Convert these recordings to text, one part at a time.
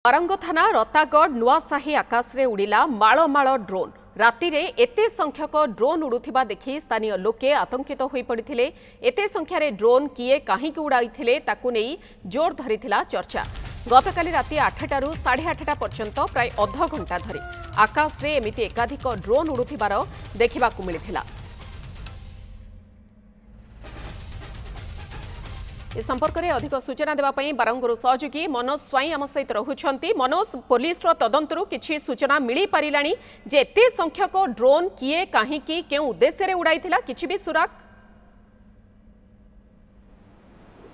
बारंग थाना रतागढ़ नुआसाही आकाश रे उड़िला माଳ ड्रोन राति रे एते संख्यक ड्रोन उड़ुथिबा देखि स्थानीय लोके आतंकित होई पड़िथिले। एते संख्यारे ड्रोन किए काहींकि उड़ाइथिले ताकु नेई जोर धरिथिला चर्चा। गतकाली राति 8टारू 8:30 पर्यंत प्राय अध घंटा धरि आकाश रे एमिति एकाधिक ड्रोन उड़ुथिबार देखिबाकु मिलिथिला। इस संपर्क में अधिक सूचना देवाई बारंगरू सहयोगी मनोज स्वाई आम सहित रहुछंती। मनोज, पुलिस तदंतरू किछि सूचना मिली पारिलानी जे एते संख्यक ड्रोन किए काहींकि केउ उद्देश्य रे उड़ाइथिला किछि भी सुराग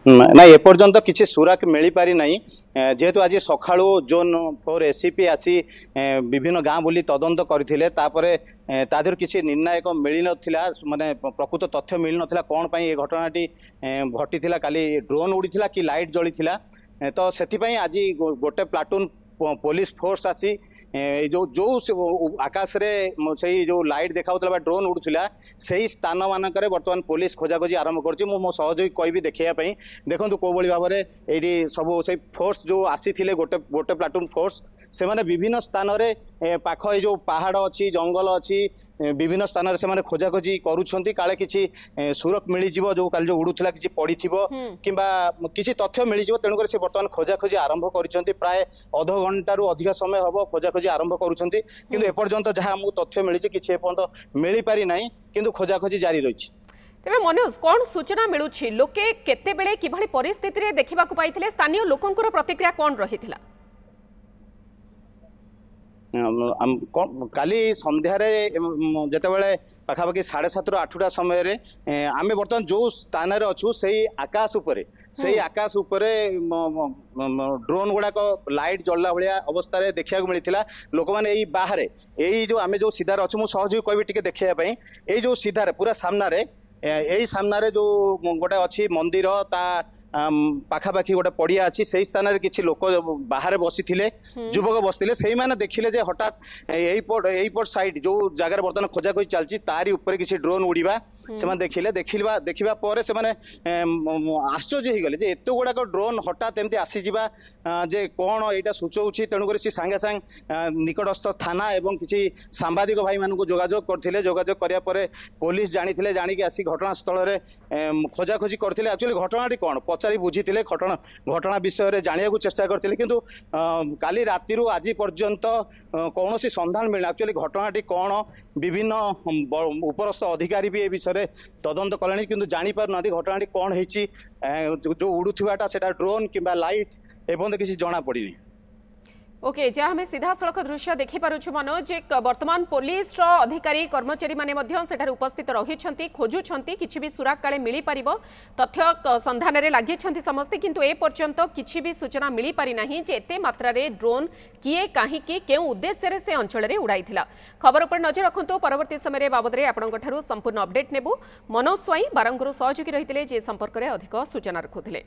ना एपर्यंत किसी सुराक मिल पारि नहीं। जेहेतु आज सका जोन 4 एसीपी आसी विभिन्न गाँ बुली तदंत करथिले तापरे तादेर किसी निर्णायक मिल नथिला माने प्रकृत तथ्य मिल नथिला कोन पई ए घटनाटी घटिथिला। काली ड्रोन उड़ीथिला कि लाइट जळीथिला तो सेथिपई आज गोटे प्लाटून पुलिस फोर्स आसी जो जो आकाश रे से जो लाइट देखा ड्रोन उड़ूला से स्थान मानक बर्तमान पुलिस खोजाखोजी आरंभ कर मो सहयोगी कहबी देखापी देखो कौ भाव में ये सब से फोर्स जो आसी गोटे गोटे प्लाटून फोर्स से माने विभिन्न स्थान में पाख जो पहाड़ अच्छी जंगल अच्छी विभिन्न स्थान में से खोजाखोजी करुँच काले किसी सुरक्षा मिल जो काल जो उड़ूला किसी पड़ी किंबा किसी तथ्य मिल तेणुकर से बर्तमान खोजाखोजी आरंभ कर प्राय अध घंटारू अधिक समय हम खोजाखोजी आरंभ करुँच किंतु एपर्यंत जहाँ आमको तथ्य मिली किसी एपर्यंत मिल पारि ना किंतु खोजाखोजी जारी रही। तेरे मनोज, कौन सूचना मिलूँ लोके केतेबेले किभली परिस्थिति रे देखिबाकु पाइथिले, स्थानीय लोकंकर प्रतिक्रिया कौन रहिथिला? काली संध्यारे जेतेबेले पाखापाखि 7:30 ରୁ 8ଟା समय आम बर्तमान जो स्थान अच्छु से आकाश उपरे ड्रोन गुड़ाक लाइट जल्ला भाया अवस्था देखा मिलता। लोक मैंने बाहर यही जो आम जो सीधार अच्छु मुझे सहज कहबी टे देखापी यही जो सीधार पूरा सामने यही सामने जो गोटे अच्छी मंदिर ता पाखापाखि गोटे पड़िया अच्छी से स्थान में किसी लोक बाहर बसी युवक बसते से मैंने देखिले जे हठात यही पट साइड जो जगार बर्तमान खोजाखोजी चलती तारी ऊपर किसी ड्रोन उड़ीबा से देखिले देखा पर से आश्चर्य हो गले एत गुड़ाक ड्रोन हठात एमती आसीजा जे कौन यहाँ सूचौछि। तेणुकर सी सांगे सांग निकटस्थ थाना एवं किसी सांबादिक भाई मान जोगाजोग करथिले। जोगाजोग करिया परे पुलिस जानिथिले, जानिक आसी घटनास्थल में खोजाखोजी करथिले। एक्चुअली घटनाटी कौन पचारि बुझीथिले, घटना विषय जानिया चेष्टा करथिले किंतु काली राति आज पर्यंत कौन संधान मिलना। एक्चुअली घटनाटी कौन विभिन्न उपरस्थ अधिकारी भी ए विषय तदंत कले किंतु जानी पार ना घटनाटी कौन होती जो उड़ूथाटा से ड्रोन किंबा लाइट एवं किसी जना पड़ी। ओके, जहाँ हमें सीधा सड़क दृश्य देखिपुँ मनोज, वर्तमान पुलिस अधिकारी कर्मचारी माने उपस्थित रही खोजुंट किसी भी सुराग काले मिल पार तथ्य संधान में लगी समस्ते किंतु ए पर्यंत किसी भी सूचना मिल पारि नाही जे एते मात्रा रे ड्रोन किए काहींकि केउ उद्देश्य से अंचल में उड़ाइथिला। खबर पर नजर रखंतु, परवर्ती समय बाबद में आपंठू संपूर्ण अपडेट नेबू। मनोज स्वाई बारंगरू सहयोगी रही जे संपर्क में अधिक सूचना रखुले।